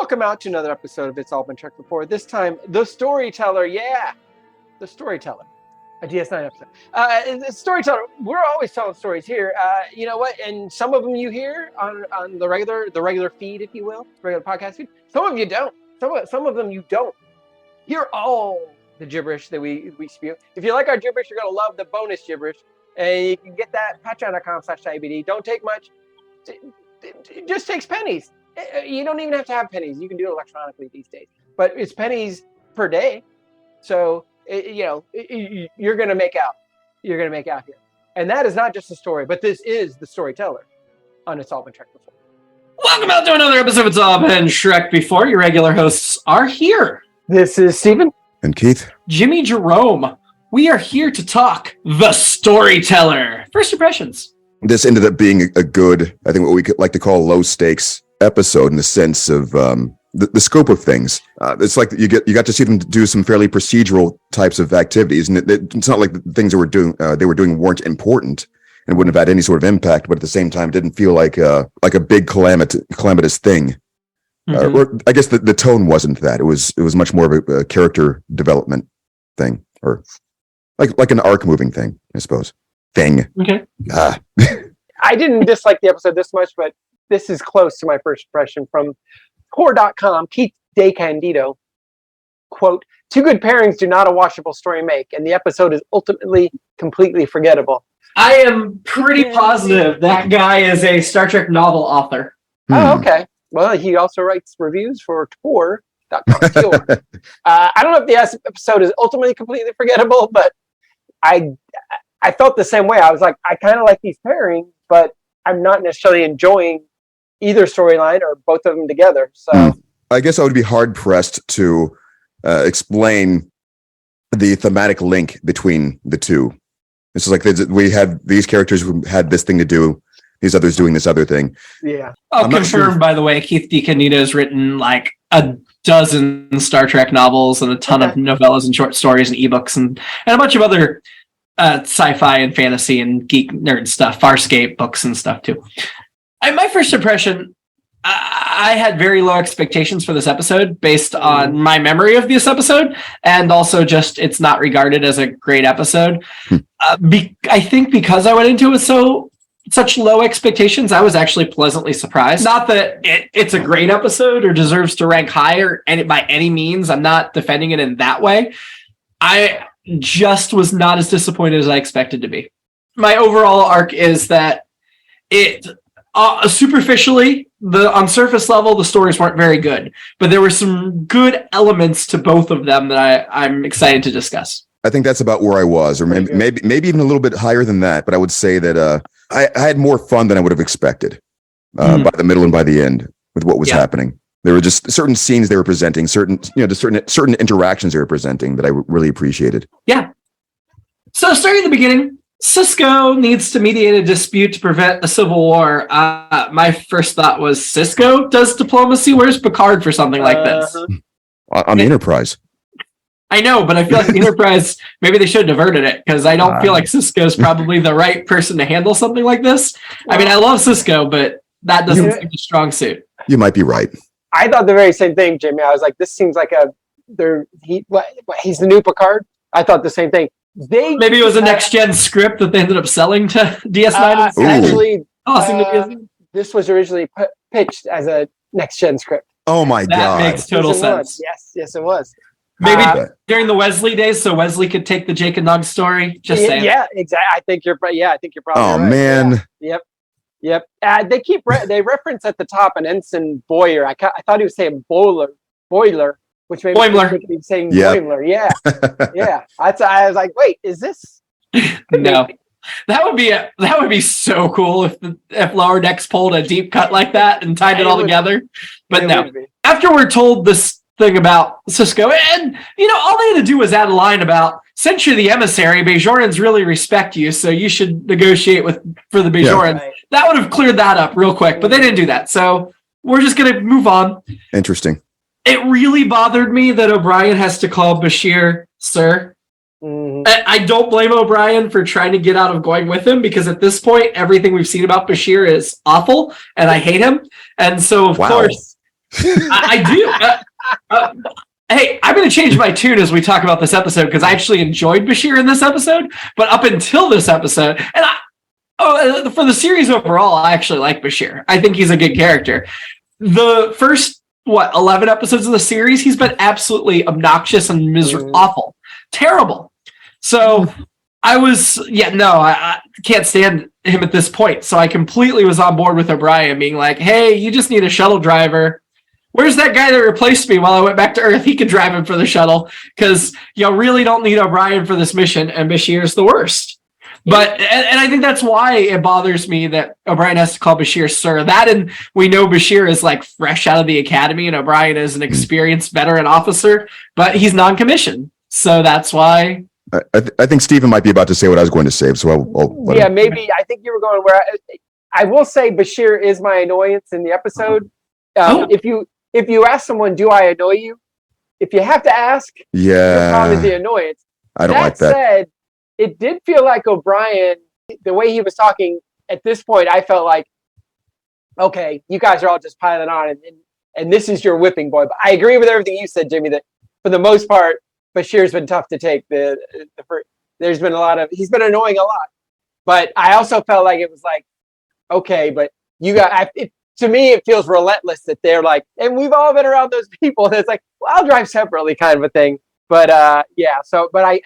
Welcome out to another episode of It's All Been Checked Before. This time, The Storyteller, The Storyteller, a DS9 episode. Storyteller, we're always telling stories here. You know what? And some of them you hear on the regular feed, if you will, regular podcast feed. Some of you don't. Some of them you don't. Hear all the gibberish that we spew. If you like our gibberish, you're going to love the bonus gibberish. And you can get that at patreon.com/IBD. Don't take much. It just takes pennies. You don't even have to have pennies. You can do it electronically these days. But it's pennies per day. So, you're going to make out. You're going to make out here. And that is not just a story, but this is The Storyteller on It's All Been Checked Before. Welcome out to another episode of It's All Been Shrek Before. Your regular hosts are here. This is Steven. And Keith. Jimmy-Jerome. We are here to talk The Storyteller. First impressions. This ended up being a good, I think what we could like to call low stakes episode in the sense of the scope of things. It's like you got to see them do some fairly procedural types of activities, and it's not like the things they were doing weren't important and wouldn't have had any sort of impact, but at the same time didn't feel like a big calamitous thing. Mm-hmm. Or I guess the tone wasn't that. It was much more of a character development thing, or like an arc moving thing, I suppose. Thing. Okay. I didn't dislike the episode this much, but this is close to my first impression from core.com. Keith DeCandido, quote, "Two good pairings do not a watchable story make, and the episode is ultimately completely forgettable." I am pretty positive that guy is a Star Trek novel author. Oh, okay. Well, he also writes reviews for Tor.com. I don't know if the episode is ultimately completely forgettable, but I felt the same way. I was like, I kind of like these pairings, but I'm not necessarily enjoying either storyline or both of them together. So I guess I would be hard pressed to explain the thematic link between the two. This is like we had these characters who had this thing to do, these others doing this other thing. Yeah. Oh, confirmed, by the way, Keith DeCandido has written like a dozen Star Trek novels and a ton of novellas and short stories and ebooks and a bunch of other sci-fi and fantasy and geek nerd stuff, Farscape books and stuff too. My first impression, I had very low expectations for this episode based on my memory of this episode, and also just it's not regarded as a great episode. I think because I went into it with such low expectations, I was actually pleasantly surprised. Not that it's a great episode or deserves to rank higher by any means. I'm not defending it in that way. I just was not as disappointed as I expected to be. My overall arc is that it superficially, on surface level, the stories weren't very good, but there were some good elements to both of them that I'm excited to discuss. I think that's about where I was, or maybe even a little bit higher than that. But I would say that I had more fun than I would have expected by the middle and by the end with what was happening. There were just certain scenes they were presenting, certain interactions they were presenting that I really appreciated. Yeah. So starting at the beginning, Sisko needs to mediate a dispute to prevent a civil war. My first thought was, Sisko does diplomacy? Where's Picard for something like this? On the Enterprise. I know, but I feel like the Enterprise, maybe they should have diverted it, because I don't feel like Sisko is probably the right person to handle something like this. I mean, I love Sisko, but that doesn't seem a strong suit. You might be right. I thought the very same thing, Jimmy. I was like, this seems like he's the new Picard? I thought the same thing. Maybe it was a next-gen script that they ended up selling to DS9. Actually, this was originally pitched as a next-gen script. Oh my God. That makes total sense. Yes, it was. Maybe during the Wesley days, so Wesley could take the Jake and Nog story. Just saying. Yeah, exactly. I think you're probably right. Oh, man. Yeah. Yep. They reference at the top an Ensign Boyer. I thought he was saying Boiler, which made me be saying Boimler. Yeah. Yeah. I was like, wait, is this? No. That would be so cool if Lower Decks pulled a deep cut like that and tied it all together. But no. After we're told this thing about Sisko, and all they had to do was add a line about, since you're the emissary, Bajorans really respect you, so you should negotiate for the Bajorans. Yeah. That would have cleared that up real quick, but they didn't do that. So we're just going to move on. Interesting. It really bothered me that O'Brien has to call Bashir sir. Mm-hmm. I don't blame O'Brien for trying to get out of going with him, because at this point, everything we've seen about Bashir is awful, and I hate him. And so, of course, I do. Hey, I'm going to change my tune as we talk about this episode because I actually enjoyed Bashir in this episode. But up until this episode, and for the series overall, I actually like Bashir. I think he's a good character. The first 11 episodes of the series, he's been absolutely obnoxious and awful, terrible. So I can't stand him at this point. So I completely was on board with O'Brien being like, hey, you just need a shuttle driver. Where's that guy that replaced me while I went back to Earth? He could drive him for the shuttle because you really don't need O'Brien for this mission, and Bashir's the worst. But and I think that's why it bothers me that O'Brien has to call Bashir sir. That, and we know Bashir is like fresh out of the academy, and O'Brien is an experienced veteran officer, but he's non-commissioned, so that's why. I think Stephen might be about to say what I was going to say, so I'll yeah, maybe. I think you were going where I will say Bashir is my annoyance in the episode. If you ask someone, do I annoy you? If you have to ask, yeah, probably the annoyance. I don't like that. That said, it did feel like O'Brien, the way he was talking at this point, I felt like, okay, you guys are all just piling on, and this is your whipping boy. But I agree with everything you said, Jimmy, that for the most part, Bashir's been tough to take. There's been he's been annoying a lot. But I also felt like it was like, okay, but you got, to me, it feels relentless that they're like, and we've all been around those people. And it's like, well, I'll drive separately kind of a thing. But yeah, so, but I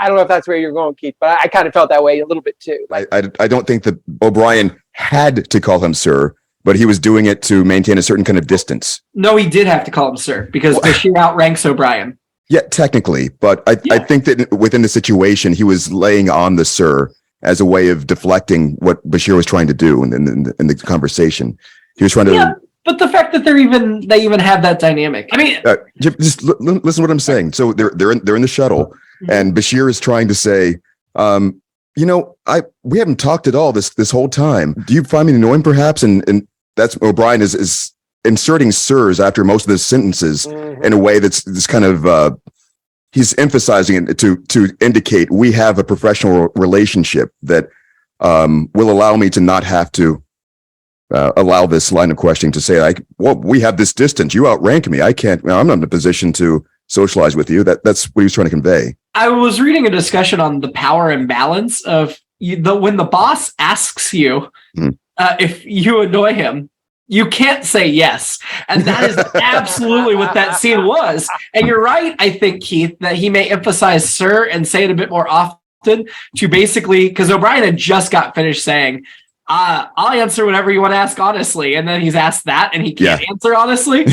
don't know if that's where you're going, Keith, but I kind of felt that way a little bit too. Like, I don't think that O'Brien had to call him sir, but he was doing it to maintain a certain kind of distance. No, he did have to call him sir because Bashir outranks O'Brien. Yeah, technically, but I think that within the situation, he was laying on the sir as a way of deflecting what Bashir was trying to do in the conversation. He was trying to. Yeah, but the fact that they even have that dynamic. I mean, just listen to what I'm saying. So they're in the shuttle, and Bashir is trying to say, we haven't talked at all this whole time. Do you find me annoying, perhaps? And that's O'Brien is inserting sirs after most of the sentences in a way that's this kind of he's emphasizing it to indicate we have a professional relationship that will allow me to not have to allow this line of questioning to say, like, well, we have this distance. You outrank me. I can't. I'm not in a position to socialize with you. That's what he was trying to convey. I was reading a discussion on the power imbalance of when the boss asks you if you annoy him, you can't say yes. And that is absolutely what that scene was. And you're right, I think, Keith, that he may emphasize sir and say it a bit more often to basically, because O'Brien had just got finished saying, I'll answer whatever you want to ask honestly. And then he's asked that and he can't answer honestly.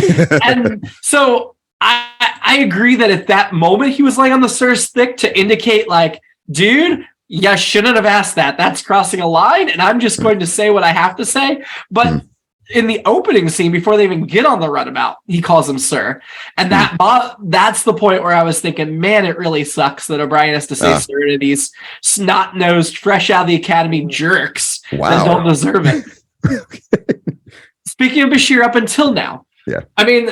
And so I agree that at that moment he was laying on the sir's stick to indicate like, dude, you shouldn't have asked that. That's crossing a line. And I'm just going to say what I have to say. But in the opening scene, before they even get on the runabout, he calls him sir. And that's the point where I was thinking, man, it really sucks that O'Brien has to say sir to these snot-nosed, fresh out of the academy jerks that don't deserve it. Speaking of Bashir, up until now, I mean,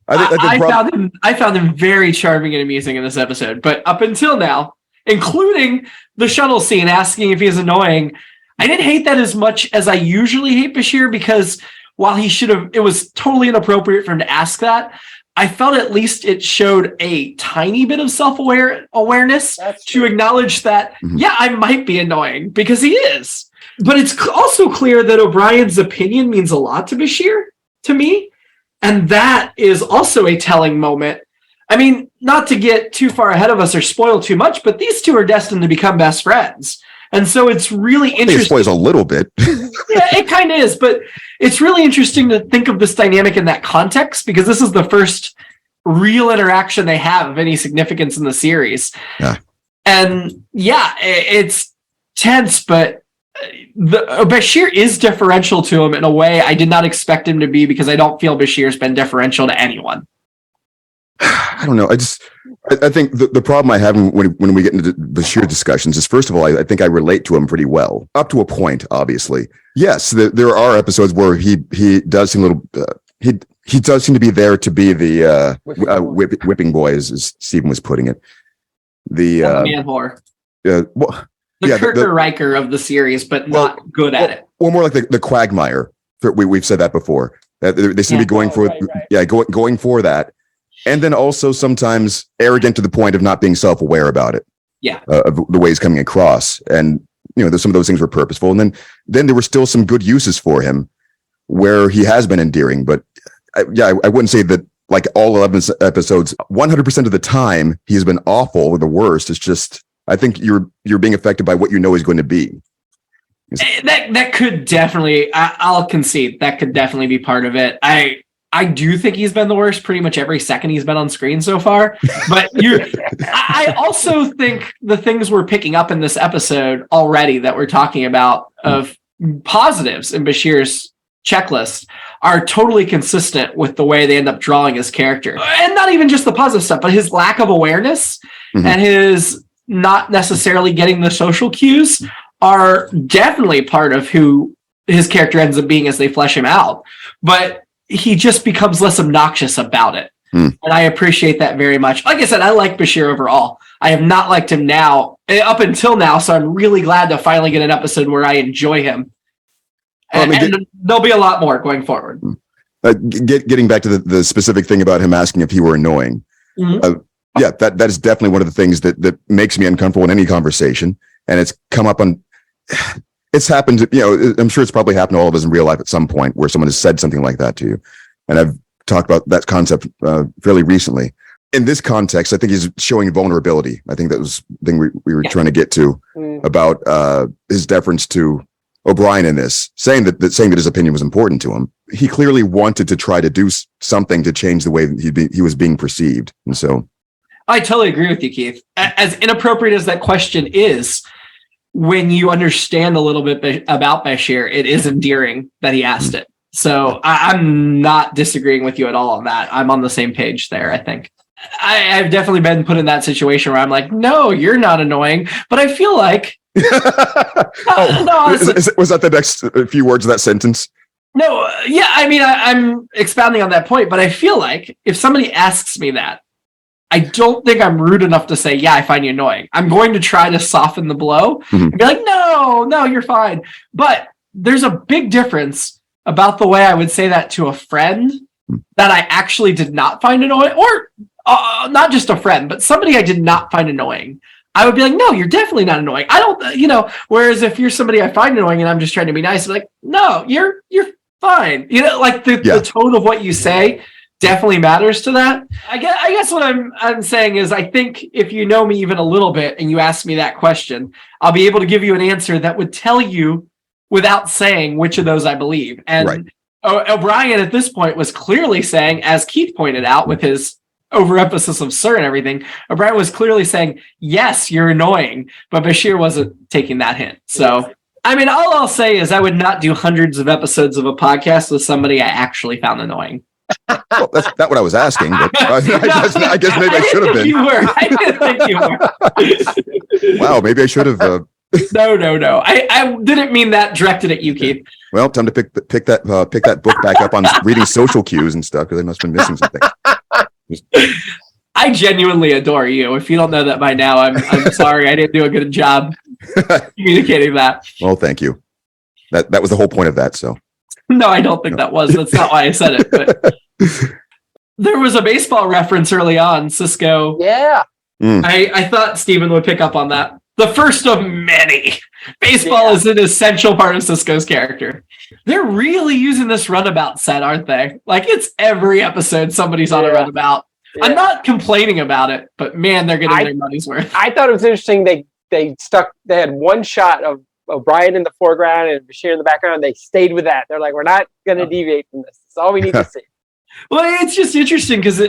I found him very charming and amusing in this episode. But up until now, including the shuttle scene asking if he's annoying, I didn't hate that as much as I usually hate Bashir, because while it was totally inappropriate for him to ask that, I felt at least it showed a tiny bit of self-awareness to acknowledge that, I might be annoying, because he is. But it's also clear that O'Brien's opinion means a lot to Bashir, to me. And that is also a telling moment. I mean, not to get too far ahead of us or spoil too much, but these two are destined to become best friends. And so it's really interesting. It spoils a little bit. Yeah, it kind of is. But it's really interesting to think of this dynamic in that context, because this is the first real interaction they have of any significance in the series. Yeah. And it's tense, but Bashir is differential to him in a way I did not expect him to be, because I don't feel Bashir's been differential to anyone. I don't know. I think the problem I have when we get into Bashir discussions is, first of all, I think I relate to him pretty well, up to a point, obviously. Yes, there are episodes where he does seem a little... he does seem to be there to be the whipping boy, as Stephen was putting it. The man whore. The Kirker Riker of the series, but not good at it. Or more like the quagmire. We've said that before. They seem to be going for going for that, and then also sometimes arrogant to the point of not being self-aware about it. Yeah, of the way he's coming across, and some of those things were purposeful, and then there were still some good uses for him where he has been endearing. But I wouldn't say that like all 11 episodes 100% of the time he's been awful or the worst. It's just I think you're being affected by what you know he's going to be. That could definitely, I'll concede, that could definitely be part of it. I do think he's been the worst pretty much every second he's been on screen so far. But I also think the things we're picking up in this episode already that we're talking about of positives in Bashir's checklist are totally consistent with the way they end up drawing his character. And not even just the positive stuff, but his lack of awareness and his not necessarily getting the social cues are definitely part of who his character ends up being as they flesh him out. But he just becomes less obnoxious about it. And I appreciate that very much. Like I said, I like Bashir overall. I have not liked him up until now, so I'm really glad to finally get an episode where I enjoy him. And there'll be a lot more going forward. Getting back to the specific thing about him asking if he were annoying. That is definitely one of the things that makes me uncomfortable in any conversation. And it's come up on, it's happened, I'm sure it's probably happened to all of us in real life at some point where someone has said something like that to you. And I've talked about that concept fairly recently. In this context, I think he's showing vulnerability. I think that was the thing we were trying to get to about his deference to O'Brien in this, saying that his opinion was important to him. He clearly wanted to try to do something to change the way he was being perceived. And so I totally agree with you, Keith. As inappropriate as that question is, when you understand a little bit about Bashir, it is endearing that he asked it. So I'm not disagreeing with you at all on that. I'm on the same page there, I think. I've definitely been put in that situation where I'm like, no, you're not annoying. But I feel like... was that the next few words of that sentence? No, yeah, I mean, I'm expounding on that point, but I feel like if somebody asks me that, I don't think I'm rude enough to say, yeah, I find you annoying. I'm going to try to soften the blow and be like, no, you're fine. But there's a big difference about the way I would say that to a friend that I actually did not find annoying, or not just a friend, but somebody I did not find annoying. I would be like, no, you're definitely not annoying. I don't, whereas if you're somebody I find annoying and I'm just trying to be nice, I'm like, no, you're fine. Like the tone of what you say definitely matters to that. I guess what I'm saying is I think if you know me even a little bit and you ask me that question, I'll be able to give you an answer that would tell you without saying which of those I believe. And O'Brien at this point was clearly saying, as Keith pointed out with his overemphasis of Sir and everything, O'Brien was clearly saying, yes, you're annoying, but Bashir wasn't taking that hint. So, I mean, all I'll say is I would not do hundreds of episodes of a podcast with somebody I actually found annoying. Well, that's not what I was asking, but I guess maybe I should have been. I didn't think you were. Wow, maybe I should have. No. I didn't mean that directed at you, Keith. Well, time to pick that book back up on reading social cues and stuff, because I must have been missing something. I genuinely adore you. If you don't know that by now, I'm sorry I didn't do a good job communicating that. Well, thank you. That was the whole point of that. So no, I don't think that was. That's not why I said it. But there was a baseball reference early on, Cisco. Yeah. I thought Steven would pick up on that. The first of many. Baseball is an essential part of Cisco's character. They're really using this runabout set, aren't they? Like, it's every episode somebody's on a runabout. Yeah. I'm not complaining about it, but man, they're getting their money's worth. I thought it was interesting. They had one shot of O'Brien in the foreground and Bashir in the background. They stayed with that. They're like, we're not going to deviate from this. That's all we need to see. Well, it's just interesting because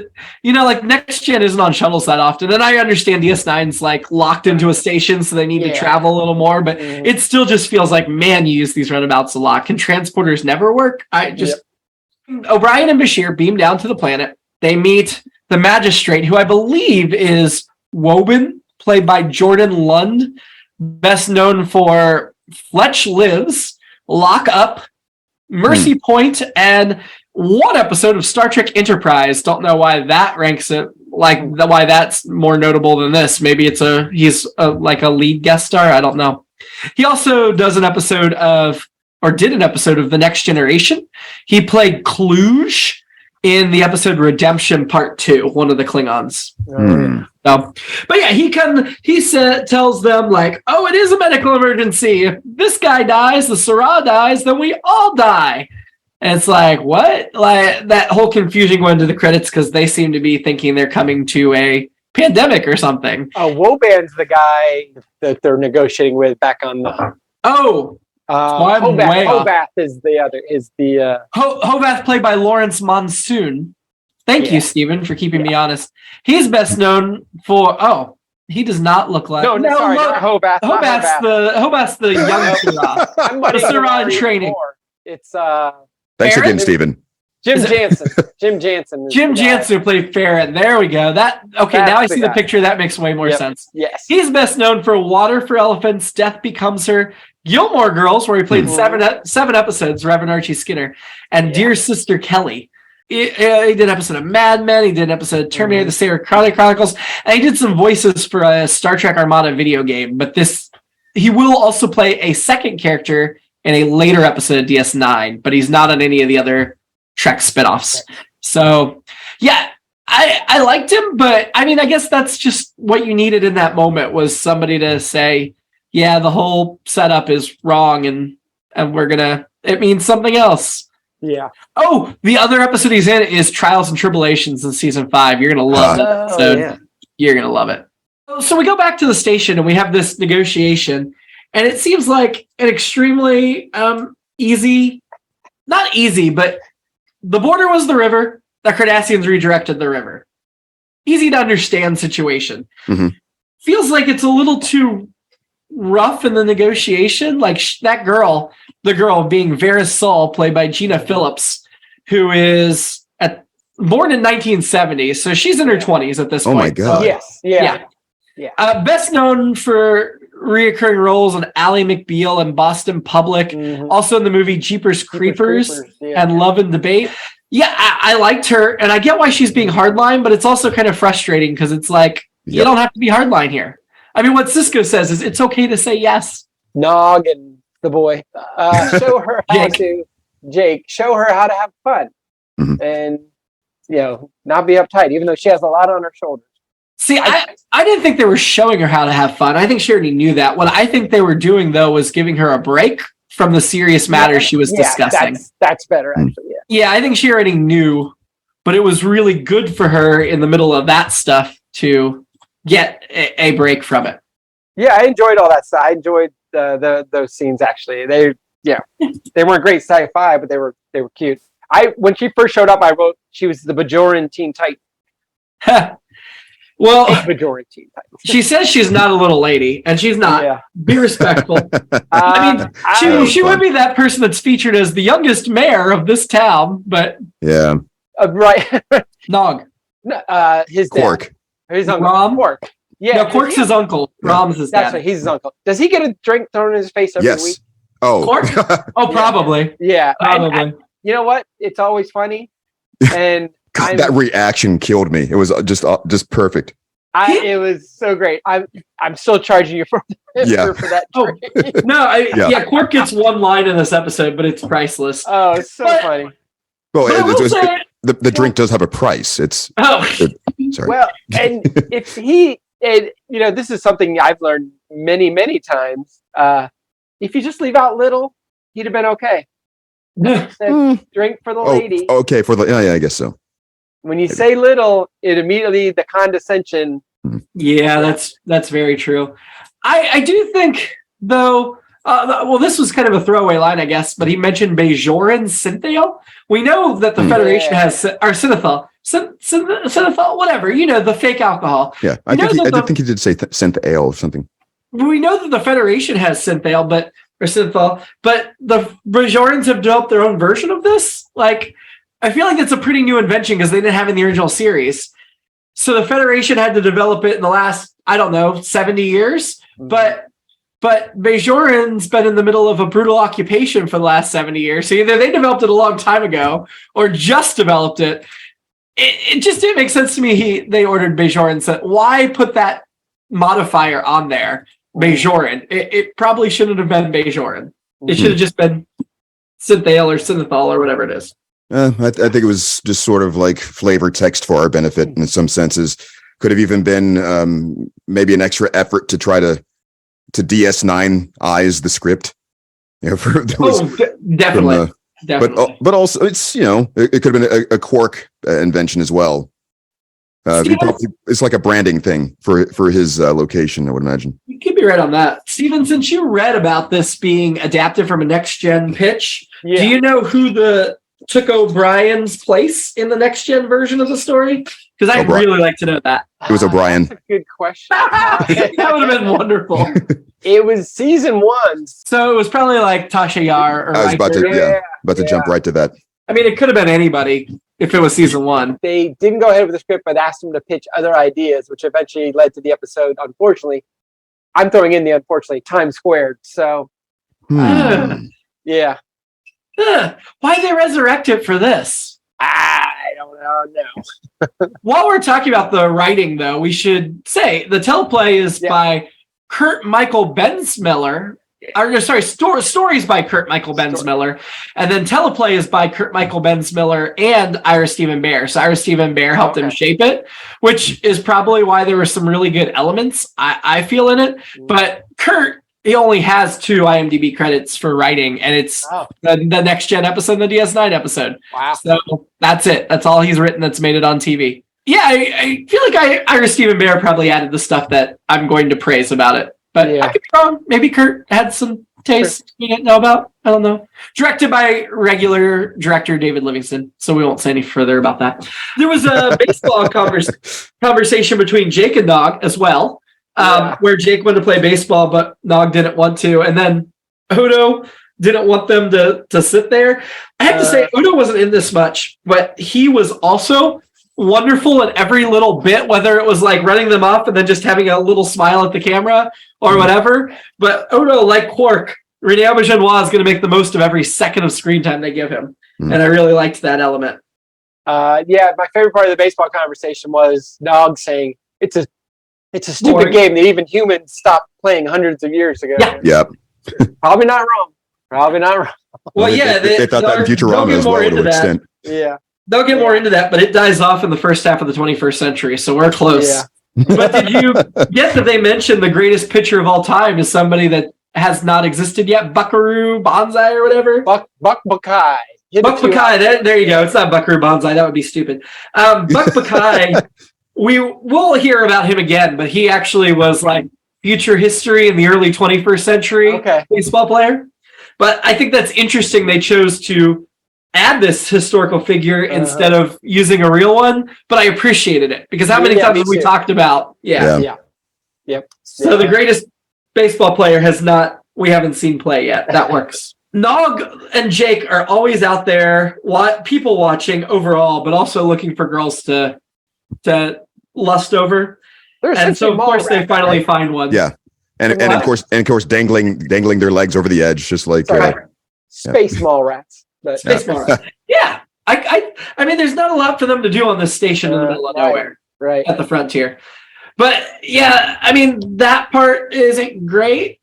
like Next Gen isn't on shuttles that often, and I understand DS9's like locked into a station, so they need to travel a little more. But it still just feels like, man, you use these runabouts a lot. Can transporters never work? O'Brien and Bashir beam down to the planet. They meet the magistrate, who I believe is Woburn, played by Jordan Lund, best known for Fletch Lives, Lock Up, Mercy Point, and one episode of Star Trek Enterprise. Don't know why that ranks it, why that's more notable than this. Maybe he's like a lead guest star. I don't know. He also does an episode of or did an episode of The Next Generation. He played Kluge in the episode Redemption Part 2, one of the Klingons. But yeah, he tells them like, oh, it is a medical emergency. If this guy dies, the Syrah dies, then we all die. And it's like, what? Like that whole confusion going to the credits because they seem to be thinking they're coming to a pandemic or something. Woban's the guy that they're negotiating with back on the... Hovath is the other. Hovath played by Lawrence Monsoon. Thank you, Stephen, for keeping me honest. He's best known for... he does not look like... Sorry, not Hovath. Hovath's the young Syrah. The Syrah in training. It's... Thanks again, Stephen. Jim Jansen. Jim Jansen. Jim Jansen played Farron. There we go. Now I see the picture. That makes way more sense. Yes. He's best known for Water for Elephants, Death Becomes Her, Gilmore Girls, where he played seven episodes, Reverend Archie Skinner, and Dear Sister Kelly. He did an episode of Mad Men. He did an episode of Terminator, The Sarah Crowley Chronicles, and he did some voices for a Star Trek Armada video game. But he will also play a second character in a later episode of DS9, but he's not on any of the other Trek spinoffs. So, yeah, I liked him, but I mean, I guess that's just what you needed in that moment was somebody to say, yeah, the whole setup is wrong and it means something else. Yeah. Oh, the other episode he's in is Trials and Tribulations in season 5. You're going to love that episode. You're going to love it. So we go back to the station and we have this negotiation, and it seems like an extremely easy, not easy, but the border was the river. The Cardassians redirected the river. Easy to understand situation. Mm-hmm. Feels like it's a little too rough in the negotiation. Like that girl, the girl being Vera Sol, played by Gina Phillips, who is born in 1970. So she's in her 20s at this point. Oh my God. Yes. Yeah. Best known for reoccurring roles in Ally McBeal and Boston Public, also in the movie Jeepers Creepers and Love and Debate. Yeah, I liked her, and I get why she's being hardline, but it's also kind of frustrating because it's like, you don't have to be hardline here. I mean, what Cisco says is it's okay to say yes. Nog and the boy. Show her how to... Jake, show her how to have fun. And, not be uptight, even though she has a lot on her shoulders. See, I didn't think they were showing her how to have fun. I think she already knew that. What I think they were doing, though, was giving her a break from the serious matters she was discussing. That's better, actually. Yeah, I think she already knew, but it was really good for her in the middle of that stuff to get a break from it. Yeah, I enjoyed all that stuff. I enjoyed those scenes, actually. They weren't great sci-fi, but they were cute. When she first showed up, I wrote she was the Bajoran Teen Titan. Well, Bajoran Teen Titan. She says she's not a little lady, and she's not. Yeah. Be respectful. I mean, she would be that person that's featured as the youngest mayor of this town, but right. Nog. His Quark. Dad. His uncle. Rom? Quark. Yeah, no, Quark's his uncle. Yeah. Rom's his dad. That's right. He's his uncle. Does he get a drink thrown in his face every week? Oh, Quark? Oh, probably. Yeah, probably. And you know what? It's always funny, and God, that reaction killed me. It was just perfect. It was so great. I'm still charging you for that drink. No, Quark gets one line in this episode, but it's priceless. Oh, it's so funny. Well, the drink does have a price. It's sorry. Well, and if this is something I've learned many, many times. If you just leave out little, he'd have been okay. Said, drink for the lady. Okay, I guess so. When you say little, it immediately the condescension. Yeah, that's very true. I do think though. This was kind of a throwaway line, I guess, but he mentioned Bajoran Synthale. We know that the Federation has or Synthal, Synthal, whatever. The fake alcohol. Yeah, I did think he did say Synthale or something. We know that the Federation has Synthal, but the Bajorans have developed their own version of this. Like, I feel like it's a pretty new invention because they didn't have it in the original series. So the Federation had to develop it in the last, 70 years. But Bajoran's been in the middle of a brutal occupation for the last 70 years. So either they developed it a long time ago or just developed it. It just didn't make sense to me. They ordered Bajoran. So why put that modifier on there? Bajoran. It probably shouldn't have been Bajoran. It should have just been synthale or synthol or whatever it is. I think it was just sort of like flavor text for our benefit in some senses. Could have even been maybe an extra effort to try to DS9 eyes the script. Definitely. Definitely. But also it's it could have been a Quark invention as well. It's like a branding thing for his location, I would imagine. You could be right on that. Steven, since you read about this being adapted from a next-gen pitch, do you know who took O'Brien's place in the next-gen version of the story? Because I'd really like to know that. It was O'Brien. That's a good question. That would have been wonderful. It was season 1. So it was probably like Tasha Yar or I was about to jump right to that. I mean, it could have been anybody if it was season 1. They didn't go ahead with the script, but asked him to pitch other ideas, which eventually led to the episode, unfortunately. I'm throwing in the unfortunately, Times Squared. So, yeah. Why'd they resurrect it for this? I don't know. While we're talking about the writing, though, we should say the teleplay is by Kurt Michael Bensmiller. Stories by Kurt Michael Bensmiller, and then teleplay is by Kurt Michael Bensmiller and Ira Steven Behr. So Ira Steven Behr helped him shape it, which is probably why there were some really good elements I feel in it. But Kurt, he only has 2 IMDb credits for writing, and it's the next gen episode and the DS9 episode. Wow! So that's it. That's all he's written that's made it on TV. Yeah, I feel like Ira Steven Behr probably added the stuff that I'm going to praise about it. But I could be wrong. Maybe Kurt had some taste we didn't know about. I don't know. Directed by regular director David Livingston, so we won't say any further about that. There was a baseball conversation between Jake and Nog as well, where Jake wanted to play baseball, but Nog didn't want to. And then Udo didn't want them to sit there. I have to say, Udo wasn't in this much, but he was also wonderful in every little bit, whether it was like running them off and then just having a little smile at the camera or whatever. But Odo, like Quark, Rene Auberjonois is going to make the most of every second of screen time they give him. And I really liked that element. My favorite part of the baseball conversation was Nog saying it's a stupid game that even humans stopped playing hundreds of years ago. Yeah. Probably not wrong. Well, they thought that in Futurama as well to an extent. Yeah. They'll get more into that, but it dies off in the first half of the 21st century, so we're close. Yeah. But did you get that they mentioned the greatest pitcher of all time is somebody that has not existed yet? Buckaroo Banzai or whatever? Buck Buckeye. Buck Buckeye, there you go. It's not Buckaroo Banzai. That would be stupid. Buck Buckeye, we'll hear about him again, but he actually was like future history in the early 21st century baseball player. But I think that's interesting. They chose to add this historical figure instead of using a real one, but I appreciated it because how many times have we talked about? Yep. So the greatest baseball player we haven't seen play yet. That works. Nog and Jake are always out there, people watching overall, but also looking for girls to lust over. And so of course they finally find one. Yeah. And of course dangling their legs over the edge, just like space mall rats. But yeah, I mean, there's not a lot for them to do on this station in the middle of nowhere, right at the frontier. But yeah, I mean, that part isn't great.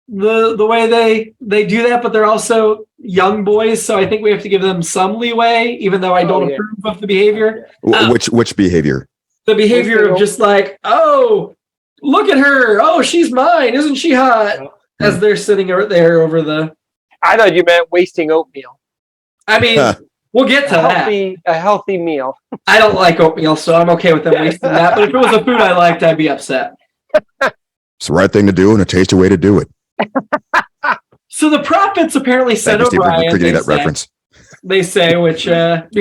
The way they do that, but they're also young boys, so I think we have to give them some leeway, even though I don't approve of the behavior. Which behavior? The behavior of just like, oh, look at her, oh, she's mine, isn't she hot? As they're sitting there over the. I thought you meant wasting oatmeal. I mean, we'll get to a healthy meal. I don't like oatmeal, so I'm okay with them wasting that. But if it was a food I liked, I'd be upset. It's the right thing to do and a tasty way to do it. So the prophets apparently sent O'Brien. They say, which we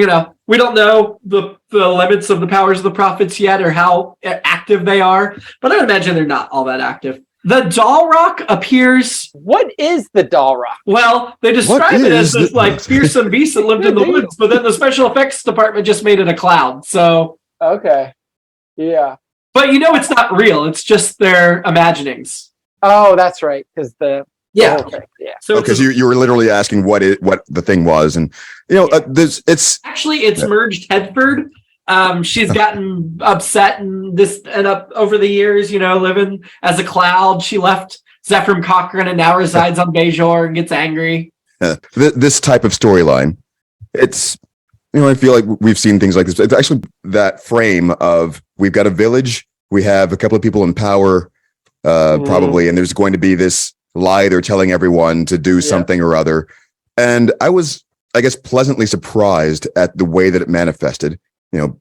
don't know the limits of the powers of the prophets yet or how active they are, but I imagine they're not all that active. The Doll Rock appears. What is the Doll Rock? Well, they describe it as this like fearsome beast that lived in the woods, but then the special effects department just made it a cloud. So okay, yeah. But it's not real. It's just their imaginings. Oh, that's right. Because So because you were literally asking what the thing was, and it's merged Hedford. She's gotten upset and up over the years, living as a cloud. She left Zephram Cochrane and now resides on Bajor and gets angry. This type of storyline, it's, I feel like we've seen things like this. It's actually that frame of, we've got a village, we have a couple of people in power, probably, and there's going to be this lie they're telling everyone to do something or other. And I was, I guess, pleasantly surprised at the way that it manifested,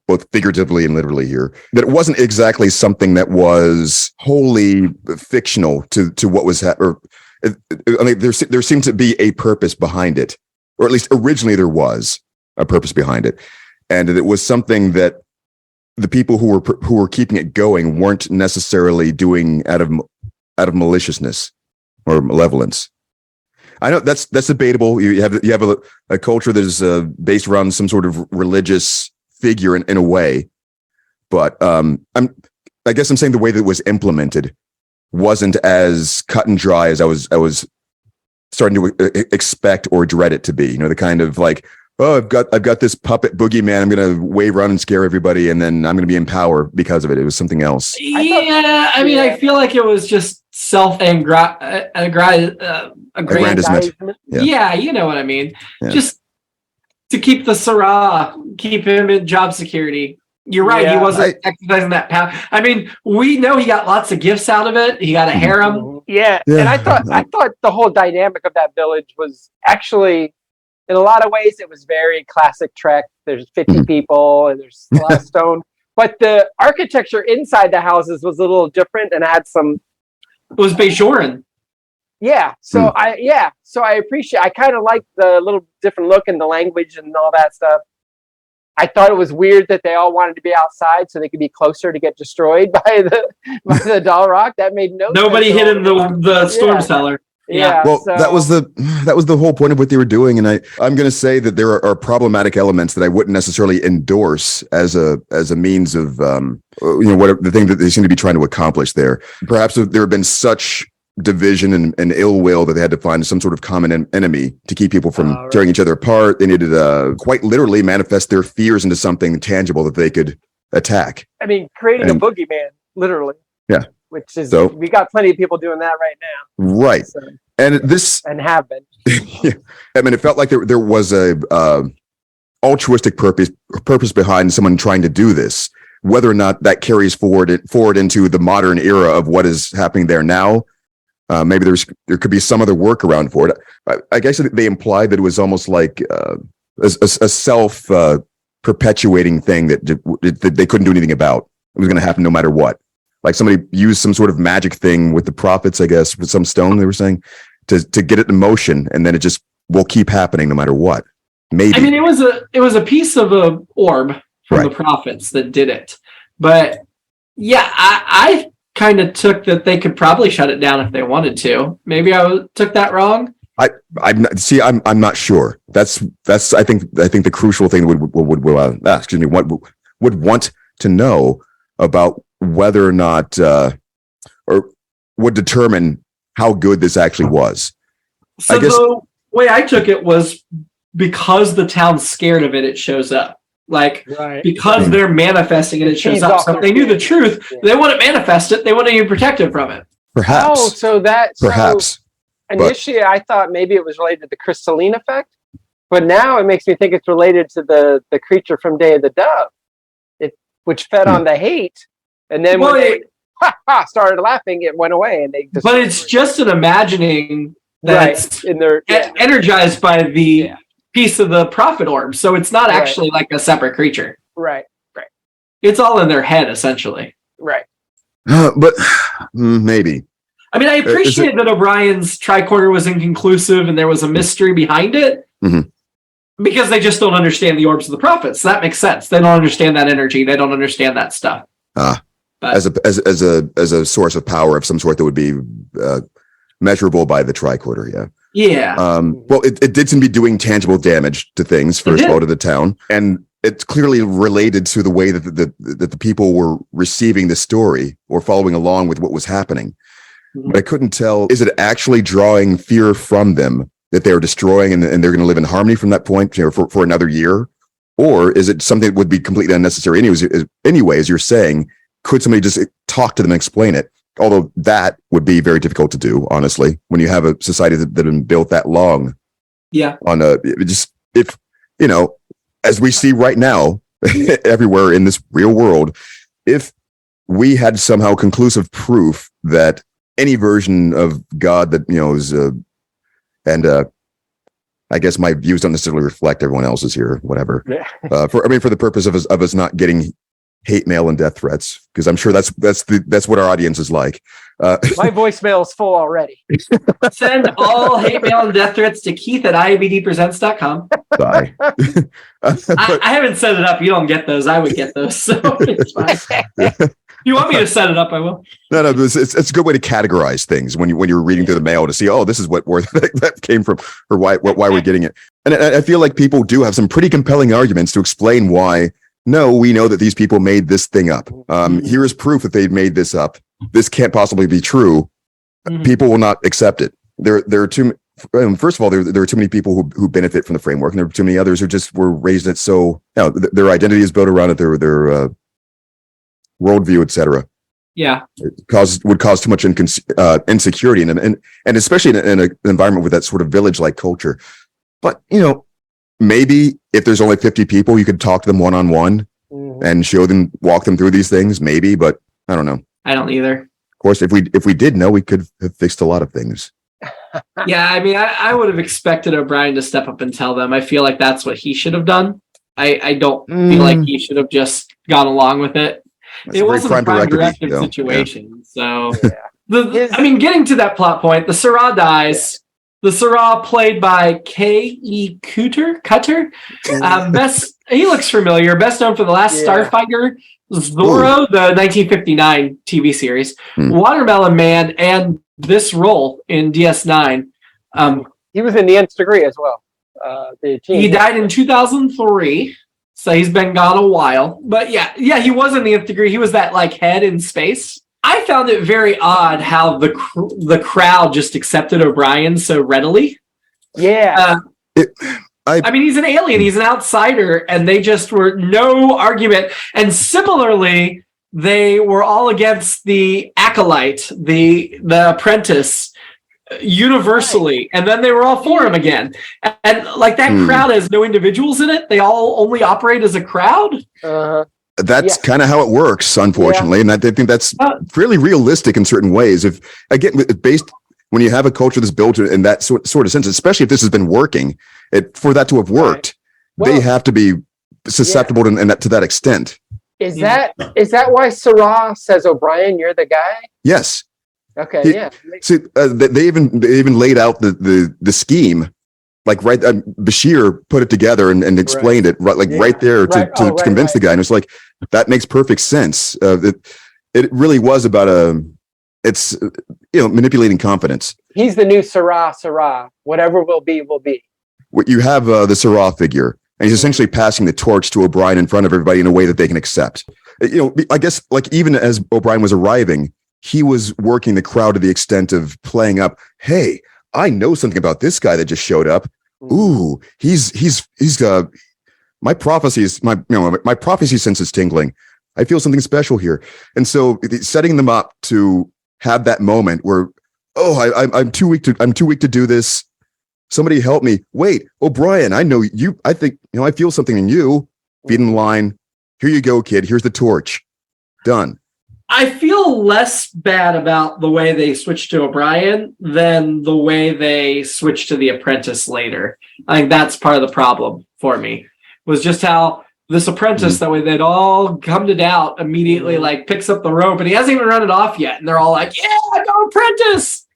both figuratively and literally here, that it wasn't exactly something that was wholly fictional to what was I mean, there seemed to be a purpose behind it, or at least originally there was a purpose behind it. And it was something that the people who were keeping it going weren't necessarily doing out of maliciousness or malevolence. I know that's debatable. You have a culture that is based around some sort of religious figure in a way, but I guess I'm saying the way that it was implemented wasn't as cut and dry as I was starting to expect or dread it to be. The kind of like, oh, I've got this puppet boogeyman, I'm going to wave around and scare everybody, and then I'm going to be in power because of it. It was something else. I feel like it was just aggrandizement. Yeah, you know what I mean. Yeah. Just to keep the Sarah, keep him in job security. You're right. He wasn't exercising that power. I mean, we know he got lots of gifts out of it. He got a harem. Yeah. And I thought the whole dynamic of that village was actually, in a lot of ways, it was very classic Trek. There's 50 people and there's a lot of stone. But the architecture inside the houses was a little different and had some. It was Bajoran. Yeah. So I appreciate. I kind of like the little different look and the language and all that stuff. I thought it was weird that they all wanted to be outside so they could be closer to get destroyed by the Doll Rock. That made no sense. Nobody hid in the storm cellar. Yeah. Well, that was the whole point of what they were doing, and I'm going to say that there are problematic elements that I wouldn't necessarily endorse as a means of what the thing that they seem to be trying to accomplish there. Perhaps there have been such division and ill will that they had to find some sort of common enemy to keep people from tearing each other apart. They needed to quite literally manifest their fears into something tangible that they could attack. I mean, creating a boogeyman, literally. Yeah. Which is, we got plenty of people doing that right now. Right. So, and have been. Yeah. I mean, it felt like there was a altruistic purpose behind someone trying to do this. Whether or not that carries forward into the modern era of what is happening there now, maybe there could be some other workaround for it. I guess they implied that it was almost like a self perpetuating thing that they couldn't do anything about. It was going to happen no matter what. Like somebody used some sort of magic thing with the prophets, I guess, with some stone, they were saying, to get it in motion, and then it just will keep happening no matter what. Maybe. I mean, it was a piece of a orb from the prophets that did it. But yeah, I kind of took that they could probably shut it down if they wanted to. Maybe I took that wrong. I'm not sure. That's I think the crucial thing would want to know about whether or not or would determine how good this actually was. So the way I took it was because the town's scared of it, it shows up. Like, because they're manifesting it shows up. So if they knew the truth, they wouldn't manifest it. They wouldn't even protect it from it. Perhaps. Oh, so that... Perhaps. Initially, I thought maybe it was related to the crystalline effect. But now it makes me think it's related to the creature from Day of the Dove, which fed on the hate. And then when they started laughing, it went away. And but it's just an imagining that's energized by the... piece of the prophet orb, so it's not actually like a separate creature. Right. It's all in their head, essentially. Right. But maybe. I mean, I appreciate that O'Brien's tricorder was inconclusive and there was a mystery behind it, because they just don't understand the orbs of the prophets. That makes sense. They don't understand that energy. They don't understand that stuff. As a source of power of some sort that would be measurable by the tricorder. Yeah. Yeah. Well, it did seem to be doing tangible damage to things, first of all, to the town. And it's clearly related to the way that the people were receiving the story or following along with what was happening. But I couldn't tell, is it actually drawing fear from them that they're destroying and they're going to live in harmony from that point for another year? Or is it something that would be completely unnecessary? Anyway, as you're saying, could somebody just talk to them and explain it? Although that would be very difficult to do, honestly, when you have a society that has been built that long Yeah. On just if as we see right now everywhere in this real world, if we had somehow conclusive proof that any version of God that is I guess my views don't necessarily reflect everyone else's here, whatever. Yeah. For the purpose of us not getting hate mail and death threats, because I'm sure that's what our audience is like. My voicemail is full already. Send all hate mail and death threats to Keith at iabdpresents.com. Bye. I haven't set it up. You don't get those. I would get those. So it's fine. If you want me to set it up, I will. No, it's a good way to categorize things when you're reading through the mail to see, oh, this is where that came from, or why we're getting it. And I feel like people do have some pretty compelling arguments to explain why. No, we know that these people made this thing up. Here is proof that they've made this up. This can't possibly be true. People will not accept it. There are too. First of all, there are too many people who benefit from the framework, and there are too many others who just were raised in it. So their identity is built around it. Their worldview, etc. Yeah, would cause too much insecurity, and especially in an environment with that sort of village-like culture. But maybe if there's only 50 people, you could talk to them one-on-one and walk them through these things. Maybe, but I don't know. I don't either. Of course, if we did know, we could have fixed a lot of things. Yeah, I mean, I would have expected O'Brien to step up and tell them. I feel like that's what he should have done. I don't feel like he should have just gone along with it. It wasn't a prime directive situation. Yeah. So, getting to that plot point, the Syrah dies. The Syrah, played by K.E. Cutter. He looks familiar. Best known for The Last Starfighter, Zorro, the 1959 TV series, Watermelon Man, and this role in DS9. He was in The Nth Degree as well. He died in 2003, so he's been gone a while. But yeah, he was in The Nth Degree. He was that head in space. I found it very odd how the crowd just accepted O'Brien so readily. Yeah. I mean, he's an alien. He's an outsider, and they just were no argument. And similarly, they were all against the acolyte, the apprentice, universally, and then they were all for him again. And that crowd has no individuals in it. They all only operate as a crowd. That's kind of how it works, unfortunately, and I think that's fairly realistic in certain ways. If again, when you have a culture that's built in that sort of sense, especially if this has been working, for that to have worked, they have to be susceptible to that extent. Is that why Syrah says, "O'Brien, you're the guy"? Yes. Okay. See, they even laid out the scheme. Bashir put it together and explained it right there to convince the guy, and it's that makes perfect sense. It really was about manipulating confidence. He's the new Syrah. Whatever will be, will be. What you have the Syrah figure, and he's essentially passing the torch to O'Brien in front of everybody in a way that they can accept. I guess even as O'Brien was arriving, he was working the crowd to the extent of playing up, hey, I know something about this guy that just showed up. Ooh, he's my prophecy sense is tingling. I feel something special here. And so setting them up to have that moment where, I'm too weak to do this. Somebody help me. Wait, O'Brien, I know you. I think, I feel something in you. Feed in line. Here you go, kid. Here's the torch. Done. I feel less bad about the way they switched to O'Brien than the way they switched to the apprentice later. I think that's part of the problem for me, was just how this apprentice, that way they'd all come to doubt, immediately picks up the rope, and he hasn't even run it off yet. And they're all like, yeah, go apprentice.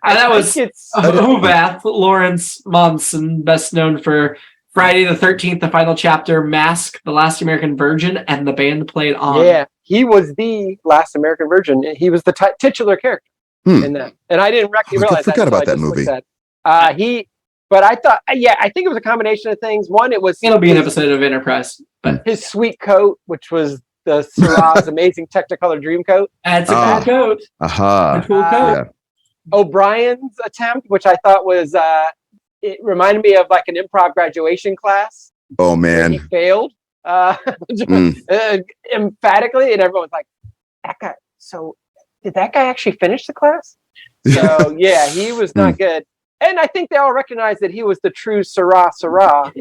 And that was Hovath, Lawrence Monson, best known for Friday the 13th, the final chapter, Mask, The Last American Virgin, and the band played on. Yeah, he was the Last American Virgin. He was the titular character in that. And I didn't realize that. I forgot about that movie. But I thought, I think it was a combination of things. One, it'll be an episode of Enterprise. But his sweet coat, which was the Syrah's amazing Technicolor dream coat. That's a cool coat. A cool coat. Yeah. O'Brien's attempt, which I thought was, it reminded me of an improv graduation class. Oh man, he failed emphatically, and everyone's like, "That guy." So, did that guy actually finish the class? So yeah, he was not good. And I think they all recognize that he was the true Sarah. God.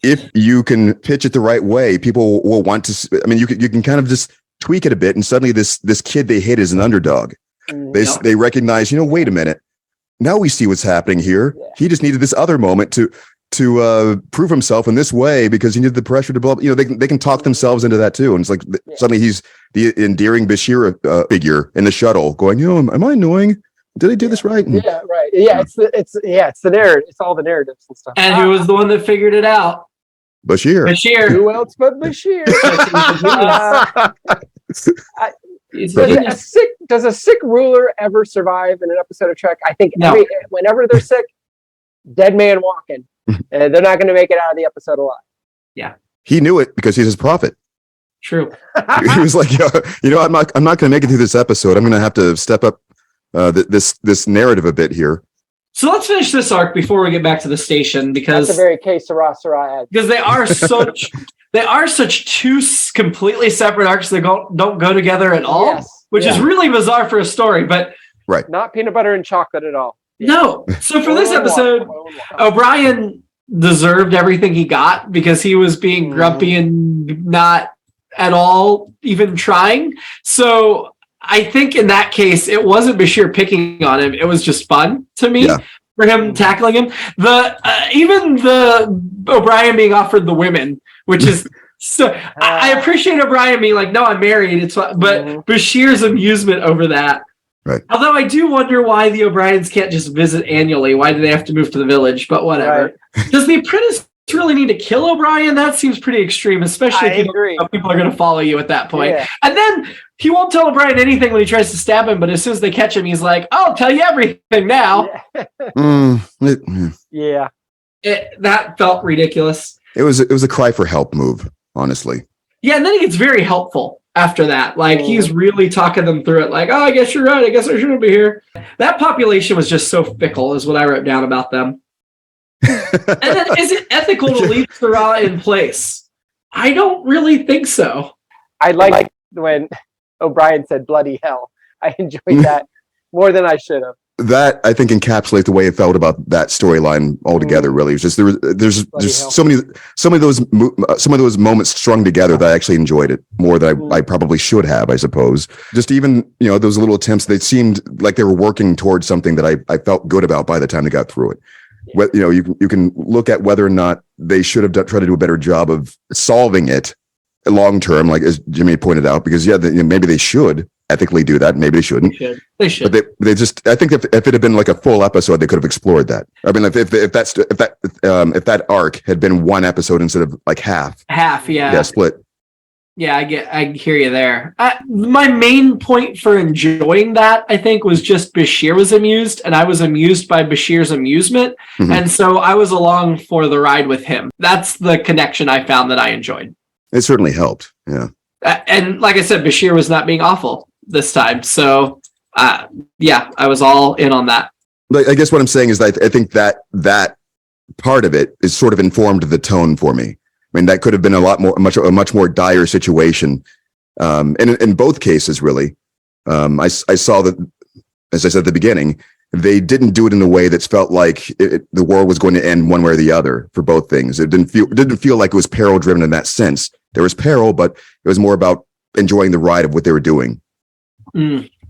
If you can pitch it the right way, people will want to. I mean, you can kind of just tweak it a bit, and suddenly this kid they hate is an underdog. They recognize, wait a minute. Now we see what's happening here. Yeah. He just needed this other moment to prove himself in this way because he needed the pressure to blow up. They can talk themselves into that too. And it's like suddenly he's the endearing Bashir figure in the shuttle going, am I annoying? Did I do this right? Yeah, right. Yeah, it's the narrative. It's all the narratives and stuff. And who was the one that figured it out? Bashir. Who else but Bashir? Does a sick ruler ever survive in an episode of Trek? I think whenever they're sick, dead man walking. They're not going to make it out of the episode alive. Yeah. He knew it because he's his prophet. True. He was like, I'm not going to make it through this episode. I'm going to have to step up this narrative a bit here. So let's finish this arc before we get back to the station because that's a very case Sarah ad. Because they are such two completely separate arcs that don't go together at all, which is really bizarre for a story. But not peanut butter and chocolate at all. No. So for this episode, O'Brien deserved everything he got because he was being grumpy and not at all even trying. So I think in that case, it wasn't Bashir picking on him. It was just fun to me for him tackling him. Even the O'Brien being offered the women, which is so I appreciate O'Brien being like, no, I'm married. It's fine. But Bashir's amusement over that. Right. Although I do wonder why the O'Briens can't just visit annually. Why do they have to move to the village? But whatever. Right. Does the apprentice really need to kill O'Brien? That seems pretty extreme, especially if people are going to follow you at that point. Yeah. And then he won't tell O'Brien anything when he tries to stab him, but as soon as they catch him, he's like, I'll tell you everything now. Yeah. That felt ridiculous. It was a cry for help move, honestly. Yeah, and then he gets very helpful after that. Like, he's really talking them through it. Like, I guess you're right. I guess I shouldn't be here. That population was just so fickle is what I wrote down about them. And then, is it ethical to leave Sarah in place? I don't really think so. I like when O'Brien said bloody hell. I enjoyed that more than I should have. That, I think, encapsulates the way it felt about that storyline altogether. Really, it's just there's so many of those moments strung together that I actually enjoyed it more than I probably should have. I suppose just even those little attempts, they seemed like they were working towards something that I felt good about by the time they got through it. You can look at whether or not they should have tried to do a better job of solving it long term, like as Jimmy pointed out, because maybe they should ethically do that, maybe they shouldn't. They should. But they just, I think if it had been like a full episode, they could have explored that. I mean, if that arc had been one episode instead of like half, split. Yeah, I hear you there. My main point for enjoying that, I think, was just Bashir was amused, and I was amused by Bashir's amusement, and so I was along for the ride with him. That's the connection I found that I enjoyed. It certainly helped, yeah. And like I said, Bashir was not being awful this time, so I was all in on that. But I guess what I'm saying is that I think that part of it is sort of informed the tone for me. I mean, that could have been a much more dire situation. In both cases, really. I saw that, as I said at the beginning, they didn't do it in a way that felt like the war was going to end one way or the other for both things. It didn't feel like it was peril driven in that sense. There was peril, but it was more about enjoying the ride of what they were doing.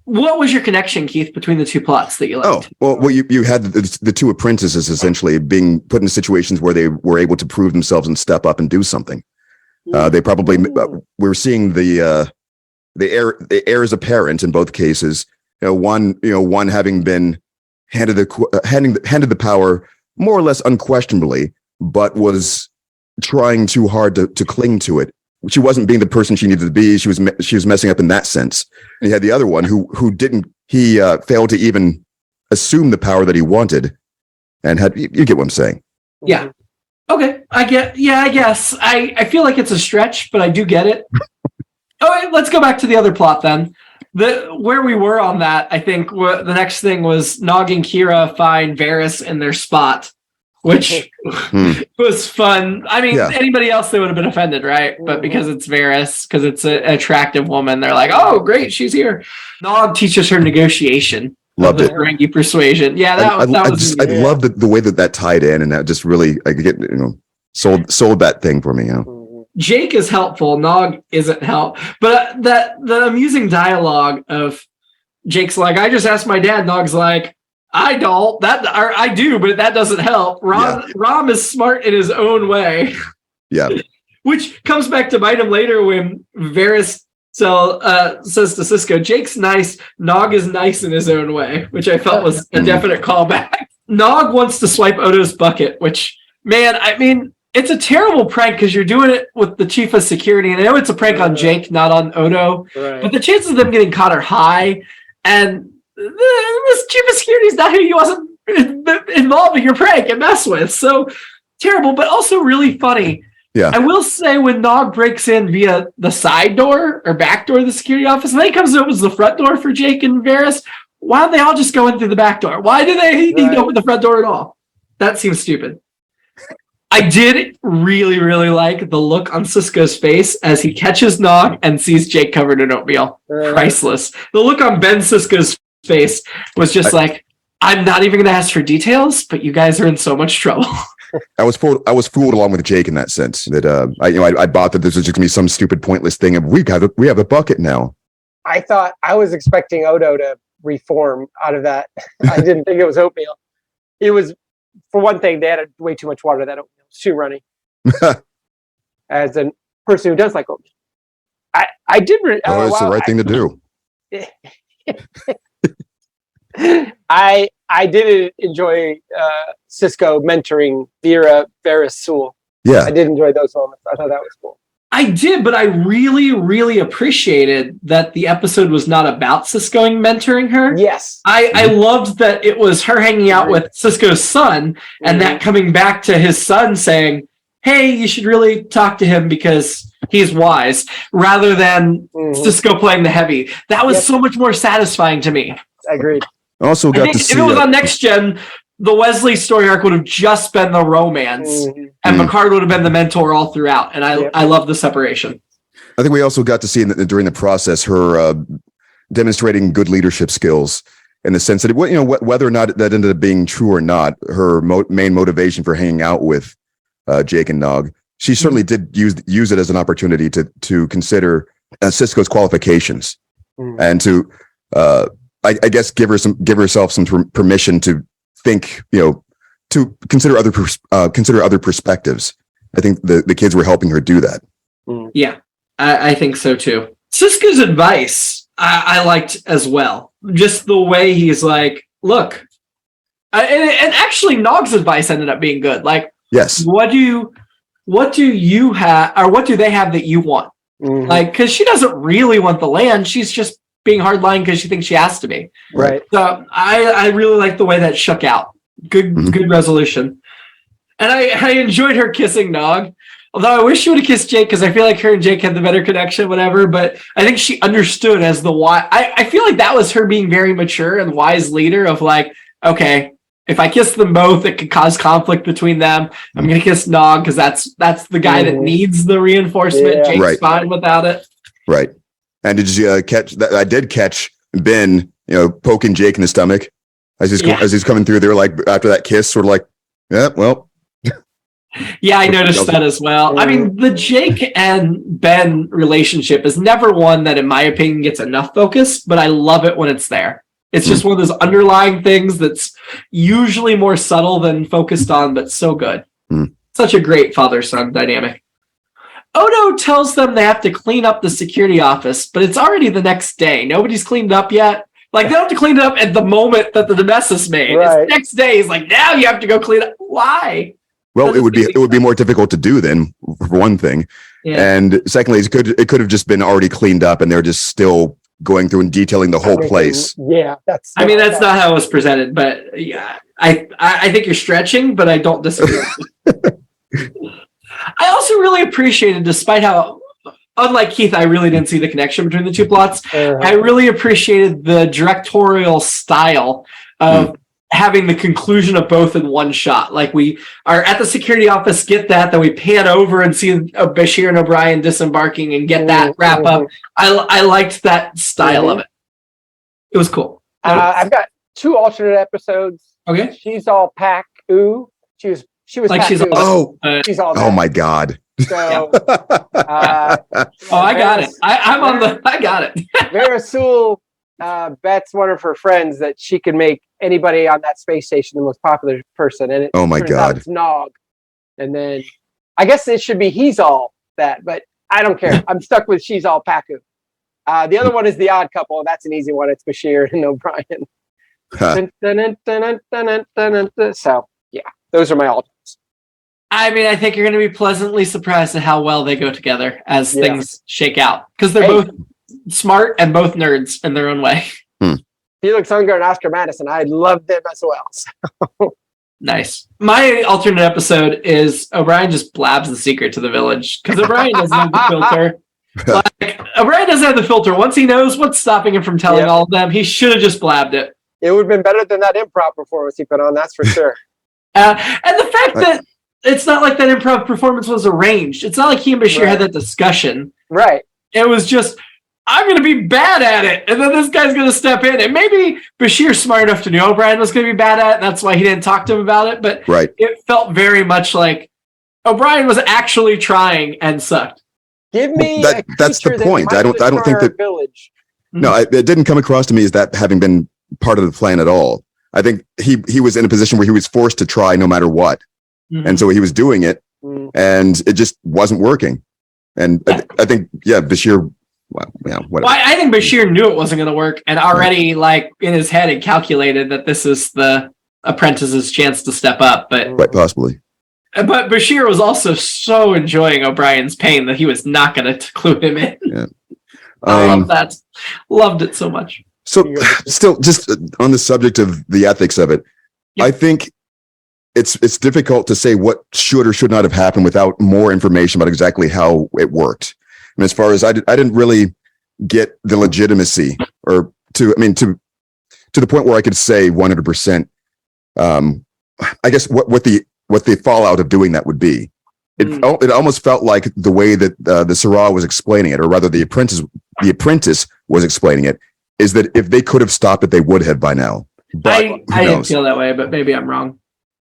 What was your connection, Keith, between the two plots that you liked? Well, you had the two apprentices essentially being put in situations where they were able to prove themselves and step up and do something. They probably we were seeing the heirs apparent in both cases. One having been handed the power more or less unquestionably, but was trying too hard to cling to it. She wasn't being the person she needed to be. She was messing up in that sense. And you had the other one who failed to even assume the power that he wanted, and you get what I'm saying. Yeah. Okay. I guess I feel like it's a stretch, but I do get it. All right, let's go back to the other plot then. Where we were on that, I think the next thing was Nog and Kira find Varys in their spot, which was fun. I mean, anybody else, they would have been offended, right? But because it's Varys, because it's an attractive woman, they're like, oh, great, she's here. Nog teaches her negotiation. Loved it. Ferengi persuasion. Yeah, I love the way that tied in, and that just really sold that thing for me. You know? Jake is helpful. Nog isn't help. But the amusing dialogue of Jake's like, I just asked my dad. Nog's like, I don't. I do, but that doesn't help. Rom is smart in his own way. Yeah. Which comes back to bite him later when Varys says to Cisco, Jake's nice, Nog is nice in his own way, which I felt was a definite callback. Nog wants to swipe Odo's bucket, which, man, I mean, it's a terrible prank because you're doing it with the chief of security, and I know it's a prank on Jake, not on Odo, but the chances of them getting caught are high, and this chief of security is not who you wasn't involved in your prank and mess with, so terrible, but also really funny. Yeah. I will say when Nog breaks in via the side door or back door of the security office, and then he comes and opens the front door for Jake and Varys, why don't they all just go in through the back door? Why do they need to open the front door at all? That seems stupid. I did really, really like the look on Cisco's face as he catches Nog and sees Jake covered in oatmeal. Priceless. The look on Ben Cisco's face was just like, I'm not even going to ask for details, but you guys are in so much trouble. I was fooled along with Jake in that sense. That I bought that this was just gonna be some stupid, pointless thing of we have a bucket now. I was expecting Odo to reform out of that. I didn't think it was oatmeal. It was, for one thing, they added way too much water to that oatmeal. It was too runny. As a person who does like oatmeal, I did. It's the right thing to do. I did enjoy Cisco mentoring Varys Sewell. Yeah. I did enjoy those moments. I thought that was cool. I did, but I really, really appreciated that the episode was not about Cisco mentoring her. Yes. I loved that it was her hanging out with Cisco's son and that coming back to his son saying, hey, you should really talk to him because he's wise, rather than Cisco playing the heavy. That was so much more satisfying to me. Agreed. Also got to see if it was on Next Gen, the Wesley story arc would have just been the romance, and Picard would have been the mentor all throughout. And I love the separation. I think we also got to see during the process her demonstrating good leadership skills in the sense that whether or not that ended up being true or not, her main motivation for hanging out with Jake and Nog, she certainly did use it as an opportunity to consider Cisco's qualifications and to. I guess give herself some permission to think, to consider other perspectives. I think the kids were helping her do that. Yeah, I think so too. Cisco's advice I liked as well. Just the way he's like, look, and actually Nog's advice ended up being good. Like, yes, what do you have, or what do they have that you want? Like, because she doesn't really want the land. She's just being hardline because she thinks she has to be. Right. So I really like the way that shook out. Good resolution. And I enjoyed her kissing Nog. Although I wish she would have kissed Jake because I feel like her and Jake had the better connection, whatever. But I think she understood as the why. I feel like that was her being very mature and wise leader of like, okay, if I kiss them both, it could cause conflict between them. I'm going to kiss Nog because that's the guy that needs the reinforcement. Yeah. Jake's fine without it. Right. And did you catch that? I did catch Ben, poking Jake in the stomach as he's coming through. They were like, after that kiss, sort of like, yeah, well. Yeah, I noticed that as well. I mean, the Jake and Ben relationship is never one that, in my opinion, gets enough focus, but I love it when it's there. It's just one of those underlying things that's usually more subtle than focused on, but so good. Such a great father-son dynamic. Odo tells them they have to clean up the security office, but it's already the next day. Nobody's cleaned up yet. Like, they don't have to clean it up at the moment that the mess is made. Right. It's the next day. He's like, now you have to go clean up. Why? Well, it would be more difficult to do then, for one thing. Yeah. And secondly, it could have just been already cleaned up and they're just still going through and detailing the whole place. Yeah, that's not how it was presented, but yeah, I think you're stretching, but I don't disagree. I also really appreciated, despite how, unlike Keith, I really didn't see the connection between the two plots. I really appreciated the directorial style of having the conclusion of both in one shot. Like, we are at the security office, get that, then we pan over and see Bashir and O'Brien disembarking and get that wrap up. I liked that style of it. It was cool. I've got 2 alternate episodes. Okay. She's all pack ooh. She was Like pack she's ooh. Oh, She's all oh that. my God. So I got it. I'm on the. I got it. Vera Sewell bets one of her friends that she can make anybody on that space station the most popular person, and it Oh my turns out God. it's Nog. And then I guess it should be he's all that, but I don't care. I'm stuck with she's all Paku. The other one is the Odd Couple. That's an easy one. It's Bashir and O'Brien. So yeah, those are my alternates. I mean, I think you're going to be pleasantly surprised at how well they go together as things shake out, because they're both smart and both nerds in their own way. Felix Unger and Oscar Madison. I love them as well. So. Nice. My alternate episode is O'Brien just blabs the secret to the village, because O'Brien doesn't have the filter. Like, O'Brien doesn't have the filter. Once he knows what's stopping him from telling all of them, he should have just blabbed it. It would have been better than that improv performance he put on, that's for sure. And the fact that it's not like that improv performance was arranged. It's not like he and Bashir had that discussion. Right. It was just, I'm going to be bad at it, and then this guy's going to step in. And maybe Bashir's smart enough to know O'Brien was going to be bad at it, and that's why he didn't talk to him about it. But it felt very much like O'Brien was actually trying and sucked. Give me that's the point. I don't think that village. No, it didn't come across to me as that having been part of the plan at all. I think he was in a position where he was forced to try no matter what. And so he was doing it, and it just wasn't working. And I think, Bashir, whatever. Well, I think Bashir knew it wasn't going to work, and already, like, in his head, had calculated that this is the apprentice's chance to step up. But quite possibly. But Bashir was also so enjoying O'Brien's pain that he was not going to clue him in. Yeah. I love that. Loved it so much. So, still, just on the subject of the ethics of it, I think it's difficult to say what should or should not have happened without more information about exactly how it worked. And as far as I didn't really get the legitimacy, or to the point where I could say 100%. I guess what the fallout of doing that would be. It almost felt like the way that the Syrah was explaining it, or rather the apprentice was explaining it, is that if they could have stopped it, they would have by now. But I didn't feel that way, but maybe I'm wrong.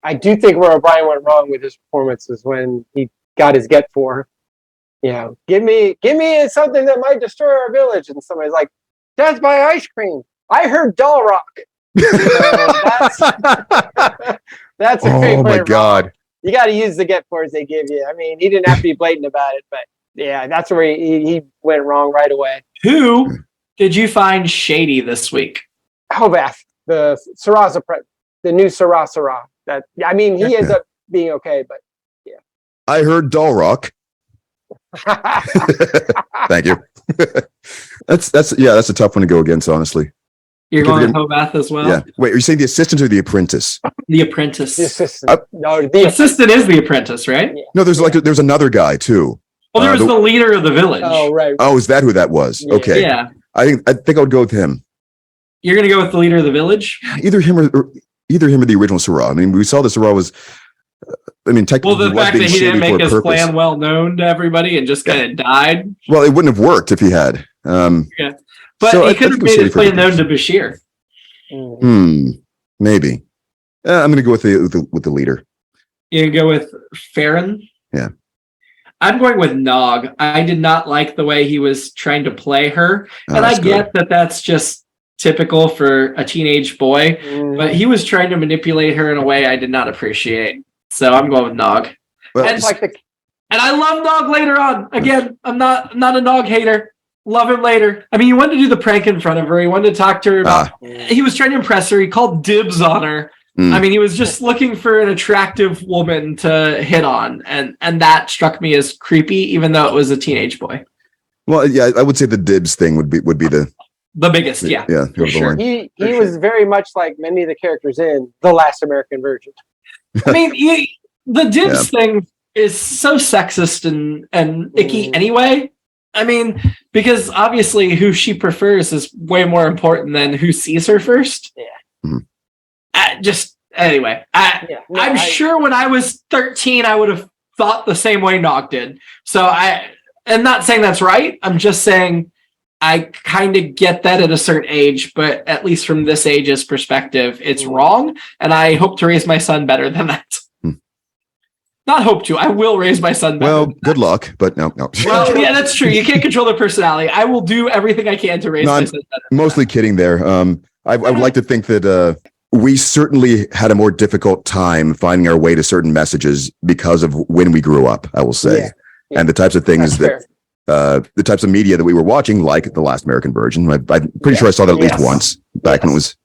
I do think where O'Brien went wrong with his performance was when he got his get for. Give me something that might destroy our village, and somebody's like, "That's my ice cream." I heard Doll Rock. That's a great way. Oh my God! You got to use the get fors they give you. I mean, he didn't have to be blatant about it, but yeah, that's where he went wrong right away. Who did you find shady this week? Hovath, the Syrah's the new Syrah. That he ends up being okay, but yeah. I heard Doll Rock. Thank you. That's a tough one to go against, honestly. You're going with Hovath as well? Yeah. Wait, are you saying the assistant or the apprentice? The apprentice. The assistant. The assistant is the apprentice, right? Yeah. No, there's another guy too. Well, there was the leader of the village. Oh, right. Oh, is that who that was? Yeah. Okay. Yeah. I think I would go with him. You're going to go with the leader of the village? Either him or the original Syrah. I mean, we saw the Syrah was. Technically, well, the fact that he didn't make his plan well known to everybody and just kind of died. Well, it wouldn't have worked if he had. But so he could have made his plan known to Bashir. Maybe. I'm going to go with the leader. You go with Farron? Yeah. I'm going with Nog. I did not like the way he was trying to play her, and I get that that's just typical for a teenage boy, but he was trying to manipulate her in a way I did not appreciate. So I'm going with Nog. Well, and I love Nog later on. Again, I'm not a Nog hater. Love him later. I mean, he wanted to do the prank in front of her. He wanted to talk to her about. He was trying to impress her. He called dibs on her. I mean, he was just looking for an attractive woman to hit on, and that struck me as creepy, even though it was a teenage boy. Well, yeah, I would say the dibs thing would be the biggest, yeah, for sure. He was very much like many of the characters in The Last American Virgin. I mean, the dibs thing is so sexist and icky anyway. I mean, because obviously who she prefers is way more important than who sees her first. Yeah. I'm sure when I was 13, I would have thought the same way Nog did. So I'm not saying that's right. I'm just saying I kind of get that at a certain age, but at least from this age's perspective, it's wrong. And I hope to raise my son better than that. Not hope to. I will raise my son better. Well, good luck, but no. Well, yeah, that's true. You can't control their personality. I will do everything I can to raise my son better. Mostly kidding there. I would like to think that we certainly had a more difficult time finding our way to certain messages because of when we grew up, I will say. Yeah. And the types of things the types of media that we were watching, like The Last American Virgin. I'm pretty sure I saw that at least once back when it was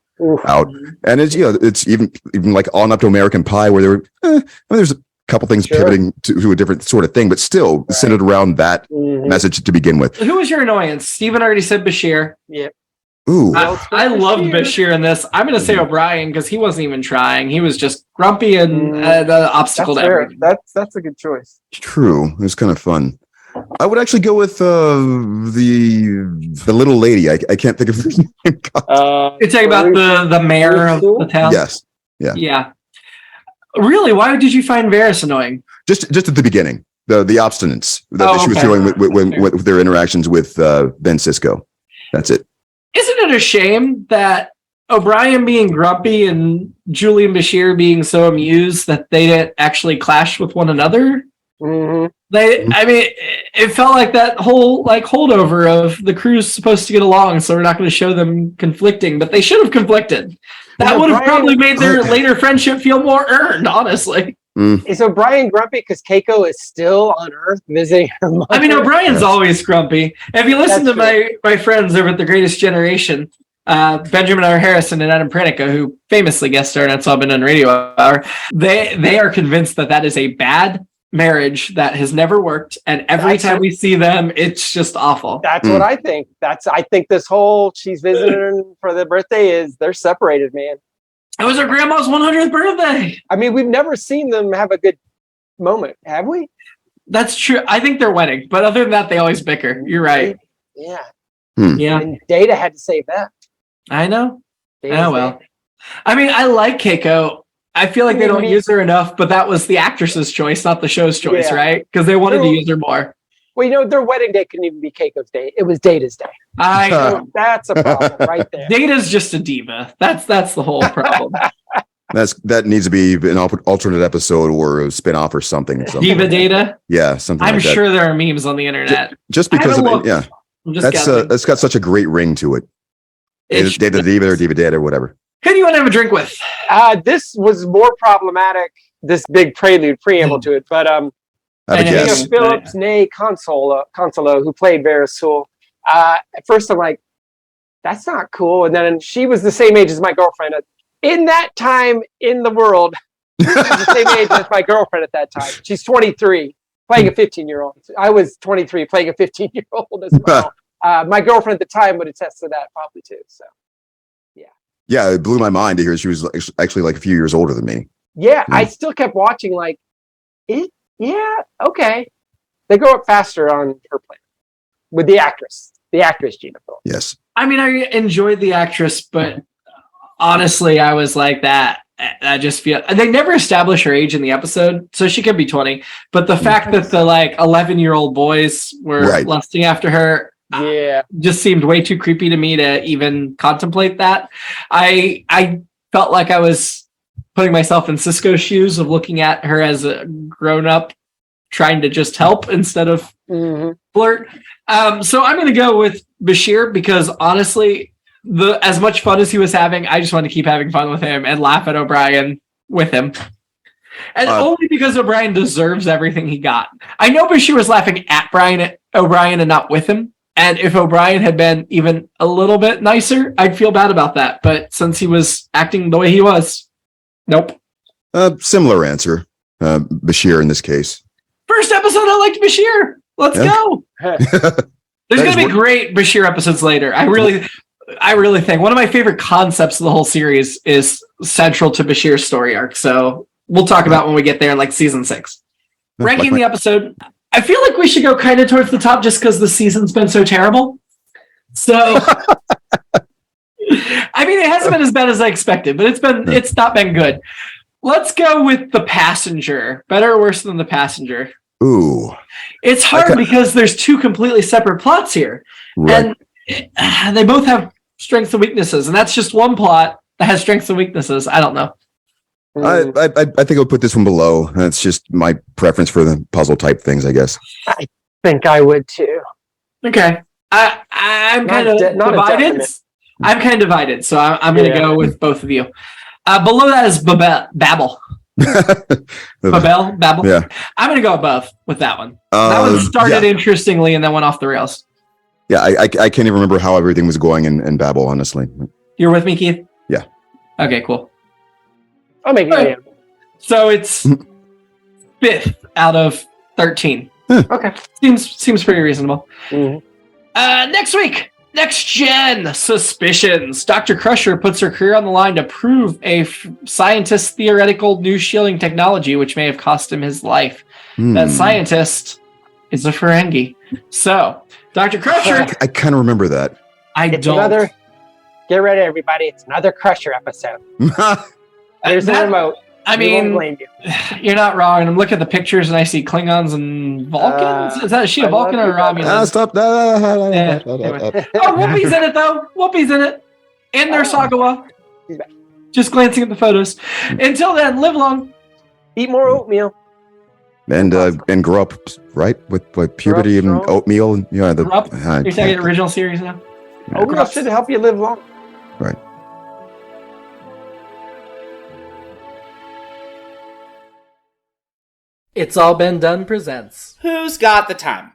out. And it's, it's even like On Up to American Pie, where there were, there's a couple things pivoting to a different sort of thing, but still centered around that message to begin with. Who was your annoyance? Steven already said Bashir. Yep. Ooh. I loved Bashir in this. I'm going to say O'Brien because he wasn't even trying. He was just grumpy and an obstacle to everything. That's a good choice. True. It was kind of fun. I would actually go with the little lady. I can't think of her name. You're talking about the mayor of the town? Yes. Yeah. Really? Why did you find Varys annoying? Just at the beginning, the obstinance that she was showing with their interactions with Ben Sisko. That's it. Isn't it a shame that O'Brien being grumpy and Julian Bashir being so amused that they didn't actually clash with one another? I mean, it felt like that whole holdover of the crew's supposed to get along, so we're not going to show them conflicting, but they should have conflicted. That would have probably made their later friendship feel more earned, honestly. Is O'Brien grumpy because Keiko is still on Earth visiting her mother? I mean, O'Brien's always grumpy. If you listen to my friends over at The Greatest Generation, Benjamin R. Harrison and Adam Pranica, who famously guest starred on Sobbin on Radio Hour, they are convinced that is a bad marriage that has never worked, and every time we see them, it's just awful. That's what I think. I think this whole she's visiting for the birthday is they're separated, man. It was her grandma's 100th birthday. I mean, we've never seen them have a good moment, have we? That's true. I think they're wedding, but other than that, they always bicker. You're right. Yeah. Yeah. And Data had to save that. I know. Well. I mean, I like Keiko. I feel like they don't use her enough, but that was the actress's choice, not the show's choice, right? Because they wanted to use her more. Well, their wedding day couldn't even be Keiko's day. It was Data's day. I know. That's a problem right there. Data's just a diva. That's the whole problem. That needs to be an alternate episode or a spin-off or something. Diva Data? Yeah, something I'm like that. sure there are memes on the internet. Just because of it, yeah. That's got such a great ring to it. Data Diva or Diva Data or whatever. Who do you want to have a drink with? This was more problematic, this big preamble to it, but Phillips, nay Consolo, who played Varys Sewell. At first I'm like, that's not cool. And then she was the same age as my girlfriend. In that time in the world, she was the same age as my girlfriend at that time. She's 23, playing a 15-year-old. I was 23, playing a 15-year-old as well. My girlfriend at the time would attest to that probably too. So, yeah, it blew my mind to hear she was actually like a few years older than me. Yeah, I still kept watching okay. They grow up faster on her planet with the actress Gina Phillips. Yes. I mean, I enjoyed the actress, but honestly, I was like that. I just feel they never establish her age in the episode, so she could be 20. But the fact that the 11-year-old boys were lusting after her, just seemed way too creepy to me to even contemplate that. I felt like I was putting myself in Sisko's shoes of looking at her as a grown-up trying to just help instead of flirt. So I'm going to go with Bashir because honestly, as much fun as he was having, I just want to keep having fun with him and laugh at O'Brien with him. And only because O'Brien deserves everything he got. I know Bashir was laughing at O'Brien and not with him. And if O'Brien had been even a little bit nicer, I'd feel bad about that. But since he was acting the way he was, nope. Similar answer. Bashir in this case. First episode, I liked Bashir. Let's go. There's going to be great Bashir episodes later. I really think one of my favorite concepts of the whole series is central to Bashir's story arc. So we'll talk about when we get there in season 6. Ranking the episode, I feel like we should go kind of towards the top just because the season's been so terrible. So, I mean, it hasn't been as bad as I expected, but it's not been good. Let's go with The Passenger. Better or worse than The Passenger? Ooh. It's hard because there's two completely separate plots here. Right. And they both have strengths and weaknesses, and that's just one plot that has strengths and weaknesses. I don't know. I think I'll put this one below. That's just my preference for the puzzle type things, I guess. I think I would too. Okay. I'm kind of divided. I'm kind of divided, so I'm going to go with both of you. Below that is Babel. Babel? Yeah. I'm going to go above with that one. That one started interestingly and then went off the rails. Yeah, I can't even remember how everything was going in Babel, honestly. You're with me, Keith? Yeah. Okay, cool. I'll make it. So it's 5th out of 13. Okay. Seems pretty reasonable. Mm-hmm. Next week, Next Gen Suspicions. Dr. Crusher puts her career on the line to prove a scientist's theoretical new shielding technology, which may have cost him his life. That scientist is a Ferengi. So, Dr. Crusher... I kind of remember that. Get ready, everybody. It's another Crusher episode. There's the remote. I mean, you're not wrong. And I'm looking at the pictures and I see Klingons and Vulcans. Is she a Vulcan or a Romulan? Stop. Anyway. Oh, Whoopi's in it, though. Whoopi's in it. And there's Sagawa. Just glancing at the photos. Until then, live long. Eat more oatmeal. And grow up, right? With puberty and oatmeal. And, grow up? You're talking original series now? Oatmeal should help you live long. Right. It's All Been Done presents Who's Got the Time?